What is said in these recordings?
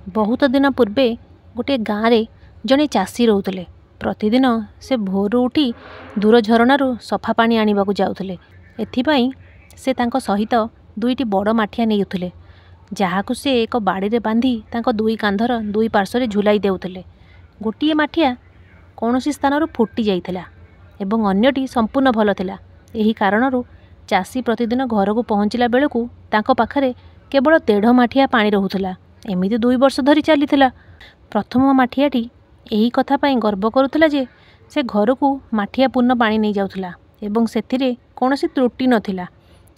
बहुत दिन पूर्वे गोटे गाँव में जड़े चाषी रोते। प्रतिदिन से भोर उठी दूर झरणारू सफा पानी आनिबाकू जाउथले। एथिपाई से तांको सहित दुईटी बड़ माठिया नेउथले, जहाकू से एक बाड़ी रे बांधी तांको दुई कांधर दुई पार्श्व झुलाई देउथले। गोटिए माठिया कौनसी स्थानरू फुटी जाइथिला एवं अन्यटी संपूर्ण भल थिला। एही कारणरू चाषी प्रतिदिन घर को पहुँचला बेलू तांको पाखरे केवल 1.5 माठिया पानी रहुथला। एमिति 2 वर्ष धरी चलीथिला। प्रथम माठियाटी एही कथा पाई गर्व करुथला जे से घर को माठिया पूर्ण पानी नहीं जाउथला एवं सेथिरे कौनसी त्रुटि नथिला।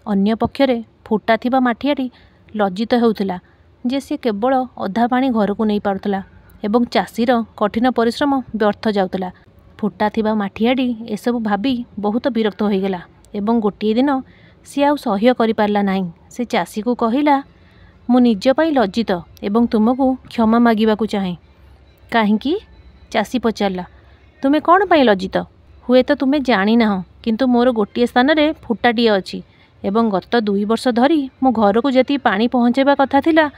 अन्य पक्षरे फुटा थिबा माठियाटी लज्जित हेउथला जे से केवल अधा पानी घर को नहीं पारुथला एवं चाषीर कठिन परिश्रम व्यर्थ जाउथला। फुटा थिबा माठियाटी एसबु भाबी बहुत विरक्त होईगला एवं गोटे दिन सी आउ सह्य करि पारला नाही। से चाषी को कहिला, मु निज पाई लज्जित एवं तुमको क्षमा मागिबाकू चाहे। काहींकी? चाषी पचारला, तुमे कौन पाई लज्जित? हुए तो तुमे जानी ना, किंतु मोर गोटे स्थान रे फुटाटिए अछि एवं गत 2 वर्ष धरी मो घर को जति पानी पहुँचेबा कथा थिला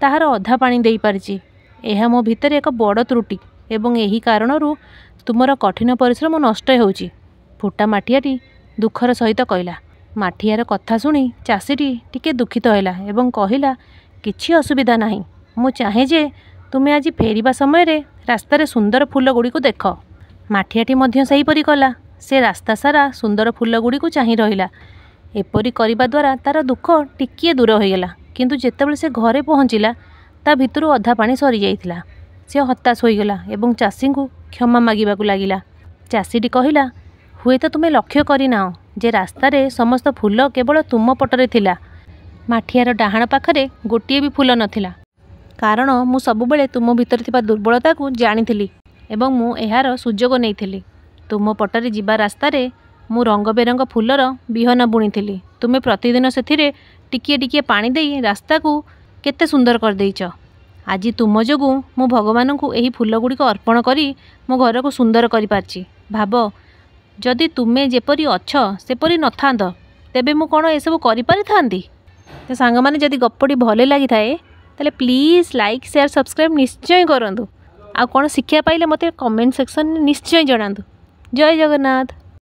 ताहार अधा पानी देई पारिछि। एहा मो भितर एक बड़ त्रुटि एवं एही कारणरू तुमर कठिन परिश्रम नष्ट होउछि। फुटा माठियाटी दुखर सहित कहला। माठियार कथा शुणी चाषीटी टिके दुखित हैला एवं कहिला, किछि असुविधा नाही, मु चाहे जे तुमे आज फेरिबा समय रे रास्ता रे सुंदर फूल गुड़ी को देख। माठियाटी मध्य सहीपरि कला। से रास्ता सारा सुंदर फूल गुड़ी को चाहि रहिला। एपरि करिबा द्वारा तार दुख टिकिए दूर होईगला, किंतु जेतेबेले से घरे पहुँचिला ता भितरु अधा पानी सरी जाइथिला। से हताश होईगला एवं चाषी को क्षमा मागिबाकू लागिला। चाषीटी कहिला, हुए तो तुमे लक्ष्य करिनाओ जे रास्ता रे समस्त फूल केवल तुम पटरे थिला। माठियार डाहाण पाखरे गोटिए भी फूल नथिला, कारण मु सबुबेले तुम भितर थिबा दुर्बलता को जानिथिली एवं मु एहार सुजोग नेइथिली। तुम पटरे जिबा रास्ता रे मु रंग बेरंग फूलर बिहन बुणीथिली। तुमे प्रतिदिन सेथिरे टिकिए टिकिए पानी देई रास्ता को केते सुंदर कर देइछ। आज तुम जोगु मु भगवान को एही फूल गुड़ी को अर्पण करी मो घर को सुंदर करि पारछि। भाब, जदि तुमे जेपरि अछ सेपरि नथांत तेबे मु कोन एसबु करि पारिथांती। तो सांग माने जदि गप्पटी भले लागि थाए ताले प्लीज लाइक शेयर सब्सक्राइब निश्चय करंतु। आ कोन शिक्षा पाइले मते कमेंट सेक्शन निश्चय जणांतु। जय जगन्नाथ।